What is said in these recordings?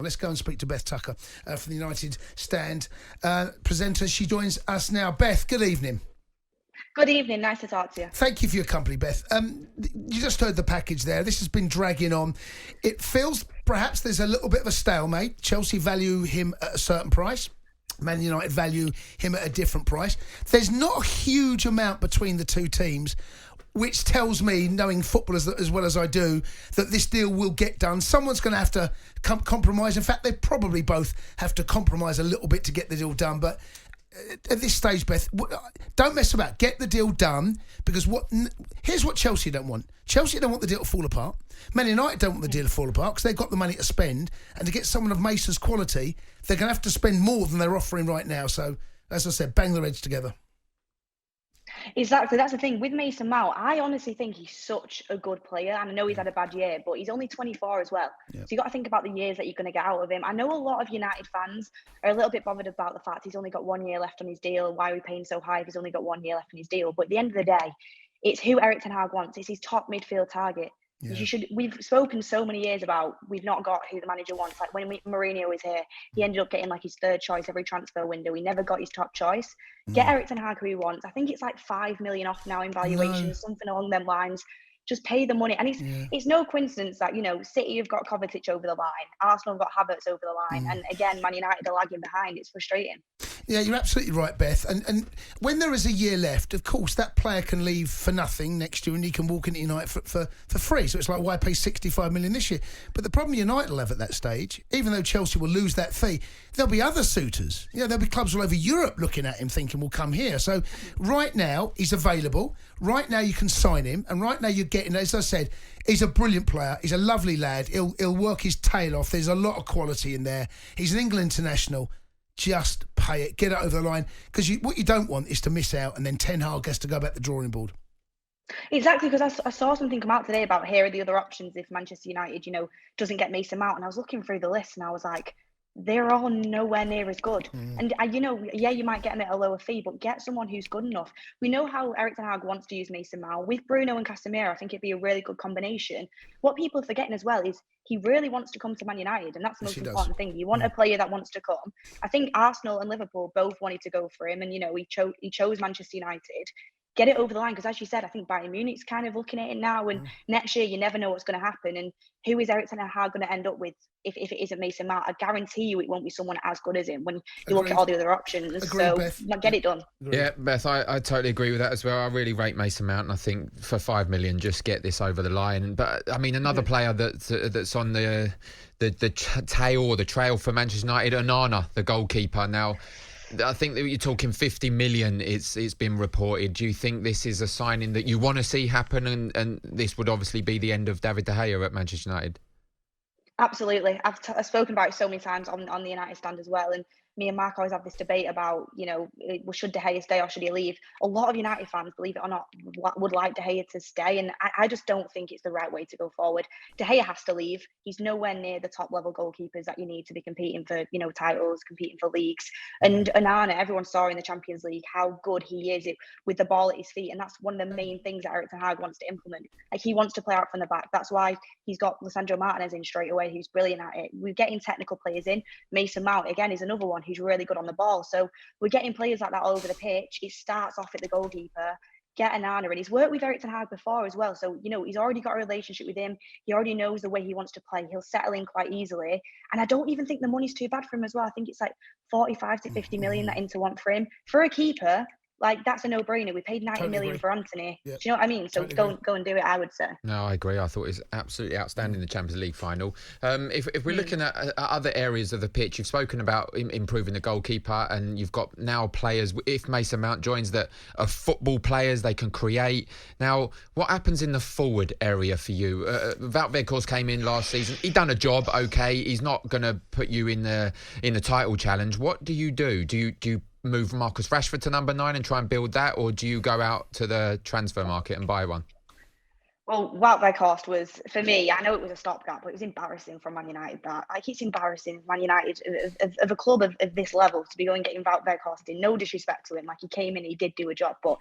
Let's go and speak to Beth Tucker from the United Stand presenter. She joins us now. Beth, good evening. Good evening. Nice to talk to you. Thank you for your company, Beth. You just heard the package there. This has been dragging on. It feels perhaps there's a little bit of a stalemate. Chelsea value him at a certain price. Man United value him at a different price. There's not a huge amount between the two teams, which tells me, knowing football as well as I do, that this deal will get done. Someone's going to have to compromise. In fact, they probably both have to compromise a little bit to get the deal done. But at this stage, Beth, don't mess about. Get the deal done, because here's what Chelsea don't want. Chelsea don't want the deal to fall apart. Man United don't want the deal to fall apart because they've got the money to spend. And to get someone of Mason's quality, they're going to have to spend more than they're offering right now. So, as I said, bang their heads together. Exactly, that's the thing with Mason Mount. I honestly think he's such a good player, and I know he's had a bad year, but he's only 24 as well. Yep. So you got to think about the years that you're going to get out of him. I know a lot of United fans are a little bit bothered about the fact he's only got 1 year left on his deal. Why are we paying so high if he's only got 1 year left on his deal? But at the end of the day, it's who Erik Ten Hag wants. It's his top midfield target. Yeah. We've spoken so many years about we've not got who the manager wants. Like when Mourinho was here, he ended up getting like his third choice every transfer window. He never got his top choice. Get Erik Ten Hag who he wants. I think it's like 5 million off now in valuation, something along them lines. Just pay the money. And it's no coincidence that, City have got Kovacic over the line, Arsenal have got Havertz over the line, and again, Man United are lagging behind. It's frustrating. Yeah, you're absolutely right, Beth. And when there is a year left, of course, that player can leave for nothing next year and he can walk into United for free. So it's like, why pay 65 million this year? But the problem United will have at that stage, even though Chelsea will lose that fee, there'll be other suitors. There'll be clubs all over Europe looking at him thinking, we'll come here. So right now, he's available. Right now, you can sign him. And right now, you're getting, as I said, he's a brilliant player. He's a lovely lad. He'll work his tail off. There's a lot of quality in there. He's an England international. Just pay it, get it over the line, because what you don't want is to miss out and then Ten Hag has to go back to the drawing board. Exactly, because I saw something come out today about here are the other options if Manchester United, doesn't get Mason Mount, and I was looking through the list and I was like, they're all nowhere near as good. And, you might get them at a lower fee, but get someone who's good enough. We know how Erik Ten Hag wants to use Mason Mount. With Bruno and Casemiro, I think it'd be a really good combination. What people are forgetting as well is he really wants to come to Man United, and that's the most important thing. You want a player that wants to come. I think Arsenal and Liverpool both wanted to go for him, and, he chose Manchester United. Get it over the line, because as you said, I think Bayern Munich's kind of looking at it now, and next year you never know what's going to happen, and who is Erik Ten Hag going to end up with if it isn't Mason Mount? I guarantee you it won't be someone as good as him when you look at all the other options. Agreed, Beth. Get it done. Yeah, Beth, I totally agree with that as well. I really rate Mason Mount, and I think for 5 million, just get this over the line. But I mean, another player that's on the trail for Manchester United, Onana, the goalkeeper. Now, I think that you're talking 50 million. It's been reported. Do you think this is a signing that you want to see happen, and this would obviously be the end of David De Gea at Manchester United? Absolutely. I've spoken about it so many times on the United Stand as well, and me and Mark always have this debate about, should De Gea stay or should he leave? A lot of United fans, believe it or not, would like De Gea to stay, and I just don't think it's the right way to go forward. De Gea has to leave. He's nowhere near the top level goalkeepers that you need to be competing for, titles, competing for leagues. And Onana, everyone saw in the Champions League how good he is with the ball at his feet, and that's one of the main things that Erik Ten Hag wants to implement. Like, he wants to play out from the back. That's why he's got Lisandro Martinez in straight away, who's brilliant at it. We're getting technical players in. Mason Mount, again, is another one who's really good on the ball. So we're getting players like that all over the pitch. It starts off at the goalkeeper. Get Onana, and he's worked with Erik Ten Hag before as well. So, he's already got a relationship with him. He already knows the way he wants to play. He'll settle in quite easily. And I don't even think the money's too bad for him as well. I think it's like 45 to 50 million that Inter want for him. For a keeper, like, that's a no-brainer. We paid 90 million for Anthony. Yep. Do you know what I mean? So go and do it, I would say. No, I agree. I thought it was absolutely outstanding, the Champions League final. If we're looking at other areas of the pitch, you've spoken about improving the goalkeeper, and you've got now players, if Mason Mount joins, that are football players, they can create. Now, what happens in the forward area for you? Wout Weghorst came in last season. He done a job, okay. He's not going to put you in the title challenge. What do you do? Do you move Marcus Rashford to number 9 and try and build that, or do you go out to the transfer market and buy one? Well, Weghorst was, for me, I know it was a stopgap, but it was embarrassing from Man United. It's embarrassing, Man United, of a club of this level, to be going getting Wout Weghorst in. No disrespect to him, he came in, he did do a job, but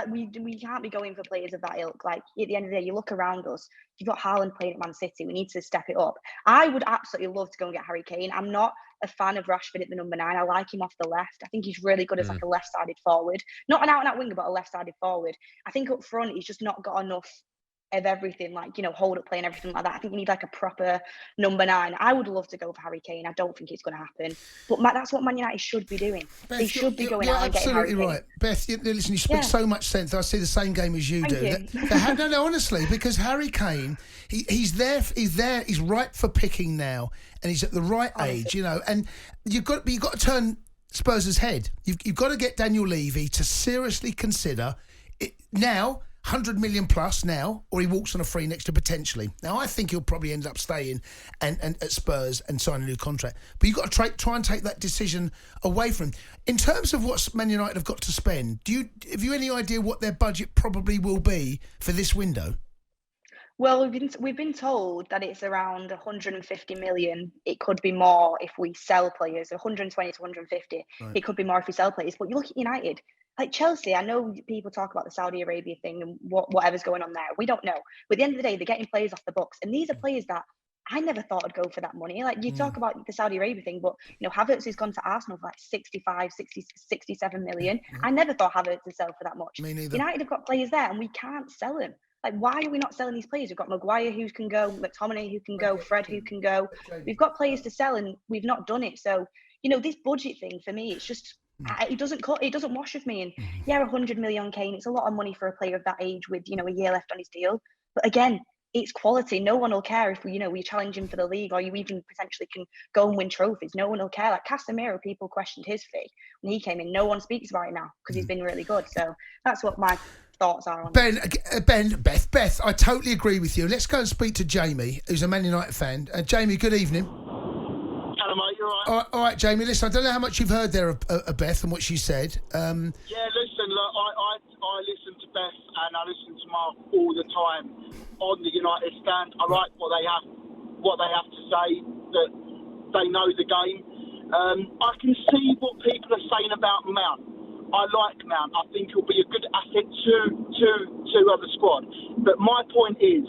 we can't be going for players of that ilk. At the end of the day, you look around us, you've got Haaland playing at Man City. We need to step it up. I would absolutely love to go and get Harry Kane. I'm not a fan of Rashford at the number 9. I like him off the left. I think he's really good as a left-sided forward. Not an out-and-out winger, but a left-sided forward. I think up front, he's just not got enough of everything, hold up play and everything like that. I think you need a proper number 9. I would love to go for Harry Kane. I don't think it's going to happen. But that's what Man United should be doing. Beth, they should be going out and getting Harry Kane. Absolutely right. Beth, listen, you speak so much sense. I see the same game as you do. Thank you. No, honestly, because Harry Kane, he's he's ripe for picking now, and he's at the right age, and you've got to turn Spurs' head. You've got to get Daniel Levy to seriously consider it now. 100 million plus now, or he walks on a free next to potentially. Now, I think he'll probably end up staying and at Spurs and sign a new contract. But you've got to try and take that decision away from him. In terms of what Man United have got to spend, have you any idea what their budget probably will be for this window? Well, we've been told that it's around 150 million. It could be more if we sell players. 120 to 150. Right. It could be more if we sell players. But you look at United. Chelsea, I know people talk about the Saudi Arabia thing and whatever's going on there. We don't know. But at the end of the day, they're getting players off the books. And these are players that I never thought would go for that money. You talk about the Saudi Arabia thing, but, Havertz has gone to Arsenal for 65, 60, 67 million. I never thought Havertz would sell for that much. Me neither. United have got players there and we can't sell them. Why are we not selling these players? We've got Maguire who can go, McTominay who can go, Fred who can go. We've got players to sell and we've not done it. So, this budget thing for me, it's just... It doesn't wash with me. And 100 million Kane, it's a lot of money for a player of that age with, a year left on his deal. But again, it's quality. No one will care if we challenge him for the league or you even potentially can go and win trophies. No one will care. Casemiro, people questioned his fee when he came in. No one speaks about it now because he's been really good. So that's what my thoughts are on Beth, I totally agree with you. Let's go and speak to Jamie, who's a Man United fan. Jamie, good evening. All right, Jamie, listen, I don't know how much you've heard there of Beth and what she said. Listen, look, I listen to Beth and I listen to Mark all the time on the United stand. I like what they have to say, that they know the game. I can see what people are saying about Mount. I like Mount. I think he'll be a good asset to the squad. But my point is,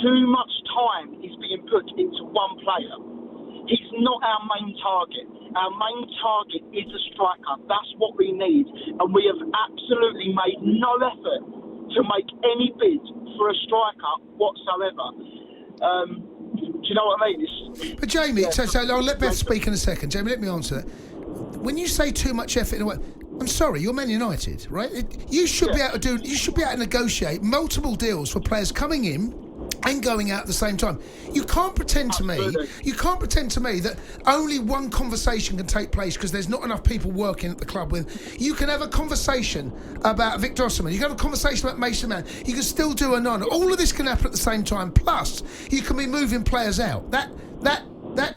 too much time is being put into one player. He's not our main target. Our main target is a striker. That's what we need. And we have absolutely made no effort to make any bid for a striker whatsoever. Do you know what I mean? But Jamie, so I'll let Beth speak in a second. Jamie, let me answer that. When you say too much effort in a way, I'm sorry, you're Man United, right? You should be able to negotiate multiple deals for players coming in and going out at the same time. You can't pretend to me that only one conversation can take place because there's not enough people working at the club with. You can have a conversation about Victor Osimhen. You can have a conversation about Mason Mount. You can still do a none. All of this can happen at the same time. Plus, you can be moving players out. That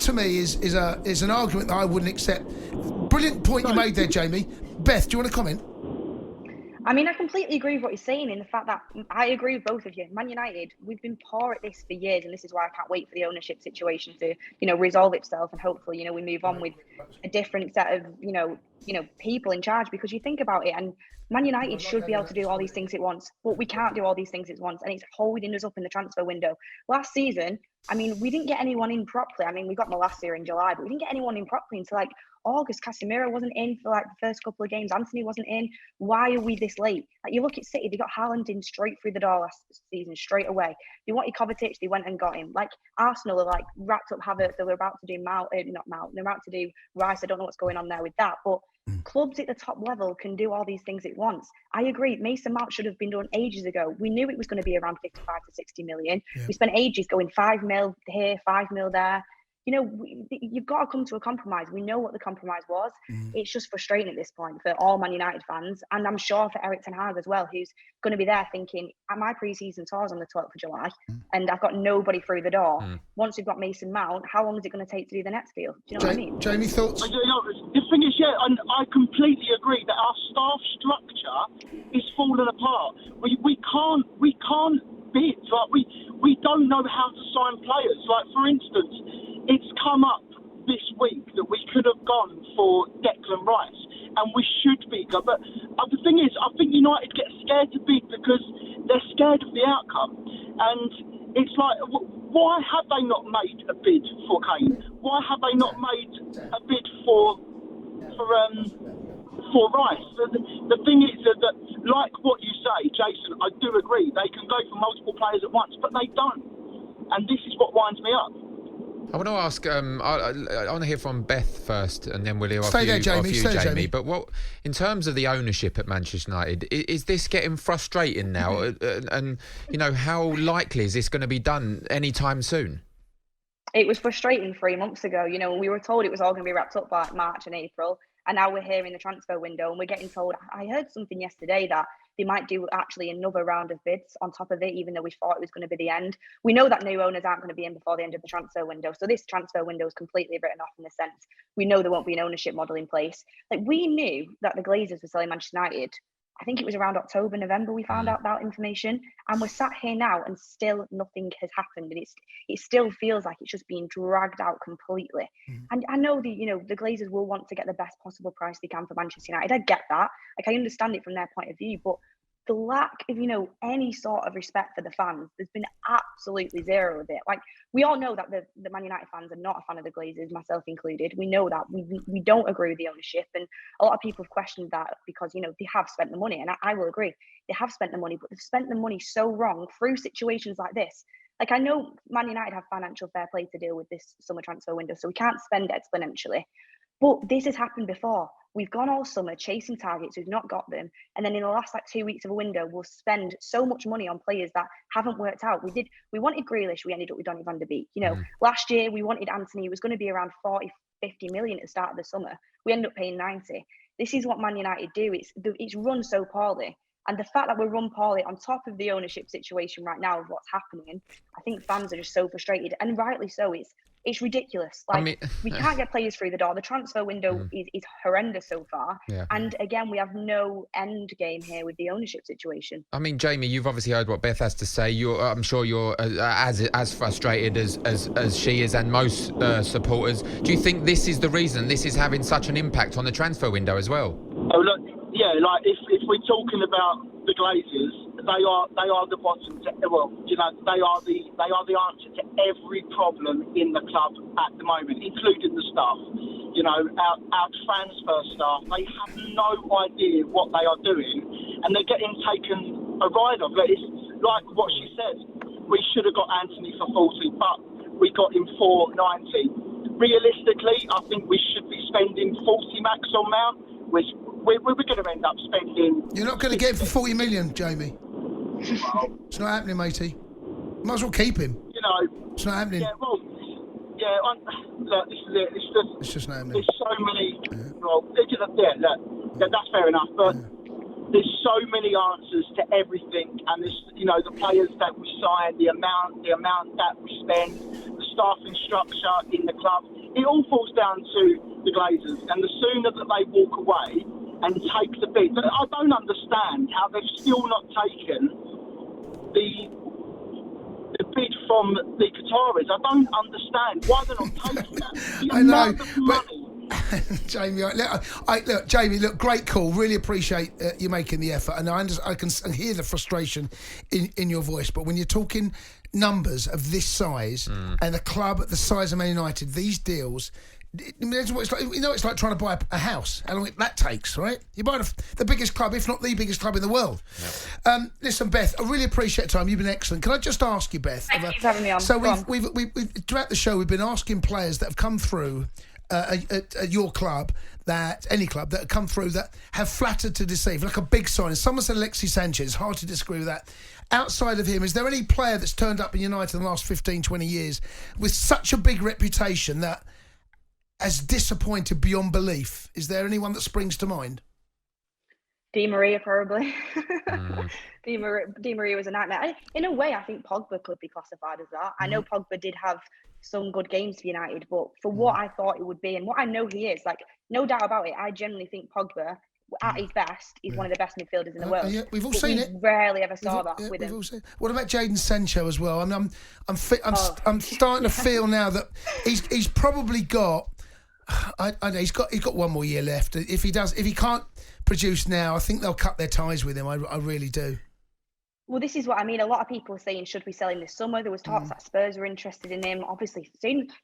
to me is an argument that I wouldn't accept. Brilliant point you made there, Jamie. Beth, do you want to comment? I mean, I completely agree with what you're saying in the fact that I agree with both of you. Man United, we've been poor at this for years, and this is why I can't wait for the ownership situation to, resolve itself, and hopefully, we move on with a different set of, people in charge. Because you think about it, and Man United should be able to do all these things at once, but we can't do all these things at once, and it's holding us up in the transfer window. Last season, I mean, we didn't get anyone in properly. I mean, we got Malacia in July, but we didn't get anyone in properly until August. Casemiro wasn't in for the first couple of games. Anthony wasn't in. Why are we this late? You look at City, they got Haaland in straight through the door last season, straight away. They wanted Kovacic, they went and got him. Arsenal are wrapped up Havertz, they were about to do they're about to do Rice. I don't know what's going on there with that, but clubs at the top level can do all these things at once. I agree. Mason Mount should have been done ages ago. We knew it was going to be around 55 to 60 million. Yeah. We spent ages going 5 mil here, 5 mil there. You've got to come to a compromise. We know what the compromise was. It's just frustrating at this point for all Man United fans. And I'm sure for Erik Ten Hag as well, who's going to be there thinking, my pre-season tour's on the 12th of July and I've got nobody through the door. Once we've got Mason Mount, how long is it going to take to do the next deal? Do you know what I mean? Jamie, thoughts? The thing is, and I completely agree that our staff structure is falling apart. We can't bids. Like we don't know how to sign players. Like, for instance, it's come up this week that we could have gone for Declan Rice, and we should be. But the thing is, I think United get scared to bid because they're scared of the outcome. And it's like, why have they not made a bid for Kane? Why have they not made a bid for Rice? The thing is that, like what you say, Jason, I do agree. They can go for multiple players at once, but they don't. And this is what winds me up. I want to ask. I want to hear from Beth first, and then we'll hear Stay there, Jamie. Jamie. But what, in terms of the ownership at Manchester United, is this getting frustrating now? And how likely is this going to be done anytime soon? It was frustrating 3 months ago. We were told it was all going to be wrapped up by March and April, and now we're here in the transfer window, and we're getting told. I heard something yesterday that they might do actually another round of bids on top of it, even though we thought it was going to be the end. We know that new owners aren't going to be in before the end of the transfer window. So this transfer window is completely written off in the sense we know there won't be an ownership model in place. Like, we knew that the Glazers were selling Manchester United. I think it was around October, November, we found out that information. And we're sat here now and still nothing has happened. And it still feels like it's just being dragged out completely. And I know the Glazers will want to get the best possible price they can for Manchester United. I get that. Like, I understand it from their point of view, but the lack of, any sort of respect for the fans, there's been absolutely zero of it. Like, we all know that the Man United fans are not a fan of the Glazers, myself included. We know that. We don't agree with the ownership. And a lot of people have questioned that because, they have spent the money. And I will agree. They have spent the money, but they've spent the money so wrong through situations like this. Like, I know Man United have financial fair play to deal with this summer transfer window, so we can't spend exponentially. But this has happened before. We've gone all summer chasing targets, we've not got them. And then in the last 2 weeks of a window, we'll spend so much money on players that haven't worked out. We wanted Grealish, we ended up with Donny van der Beek. Last year we wanted Anthony, it was going to be around 40, 50 million at the start of the summer. We ended up paying 90. This is what Man United do. It's run so poorly. And the fact that we're run poorly on top of the ownership situation right now of what's happening, I think fans are just so frustrated, and rightly so. It's ridiculous. Like, we can't get players through the door. The transfer window is horrendous so far. Yeah. And again, we have no end game here with the ownership situation. I mean, Jamie, you've obviously heard what Beth has to say. I'm sure you're as frustrated as she is, and most supporters. Do you think this is the reason this is having such an impact on the transfer window as well? Oh, look, yeah, like if we're talking about the Glazers, they are the bottom. They are the answer to every problem in the club at the moment, including the staff. Our transfer staff, they have no idea what they are doing, and they're getting taken a ride of. It's like what she said. We should have got Anthony for 40, but we got him for 90. Realistically, I think we should be spending 40 max on Mount, which we're going to end up spending. You're not going to get him for 40 million, Jamie. It's not happening, matey. Might as well keep him. It's not happening. Yeah, well, look, this is it. It's just not happening. There's so many. Yeah. Well, that's fair enough. But there's so many answers to everything, and this, the players that we sign, the amount that we spend, the staffing structure in the club. It all falls down to the Glazers, and the sooner that they walk away and take the bid. I don't understand how they've still not taken the bid from the Qataris. I don't understand why they're not taking that. I know, Jamie, look, Jamie, great call. Really appreciate you making the effort, and I can hear the frustration in your voice. But when you're talking numbers of this size and a club at the size of Man United, these deals. It's like, it's like trying to buy a house. How long that takes, right? You buy the biggest club, if not the biggest club in the world. Yep. Listen, Beth, I really appreciate your time. You've been excellent. Can I just ask you, Beth? Thank you for having me on. So we've throughout the show, we've been asking players that have come through at your club, any club that have come through that have flattered to deceive, like a big sign. Someone said Alexis Sanchez. Hard to disagree with that. Outside of him, is there any player that's turned up in United in the last 15, 20 years with such a big reputation that has disappointed beyond belief? Is there anyone that springs to mind? Di Maria, probably. Di Maria was a nightmare. In a way, I think Pogba could be classified as that. I know Pogba did have some good games for United, but for what I thought it would be and what I know he is, like, no doubt about it, I genuinely think Pogba at his best, he's one of the best midfielders in the world. Yeah, we've all But seen we it. Rarely ever saw that with we've him. all seen. What about Jadon Sancho as well? I'm starting to feel now that he's probably got. I know he's got one more year left. If he can't produce now, I think they'll cut their ties with him. I really do. Well, this is what I mean. A lot of people are saying, should we sell him this summer? There was talks that Spurs were interested in him. Obviously,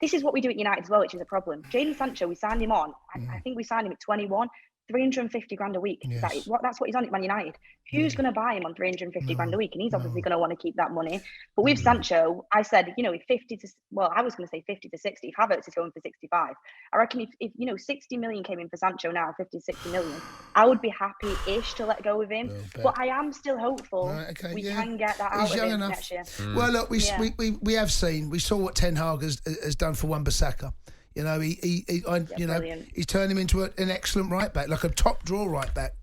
this is what we do at United as well, which is a problem. Jadon Sancho, we signed him on. I think we signed him at 21. 350 grand a week. Yes. That's what he's on at Man United. Who's going to buy him on 350 grand a week? And he's obviously going to want to keep that money. But with Sancho, I said, I was going to say 50 to 60. If Havertz is going for 65, I reckon if 60 million came in for Sancho now, 50, 60 million, I would be happy-ish to let go of him. But I am still hopeful we can get that out of him next year. Well, look, we saw what Ten Hag has done for Wan-Bissaka. He's turned him into an excellent right back, like a top draw right back.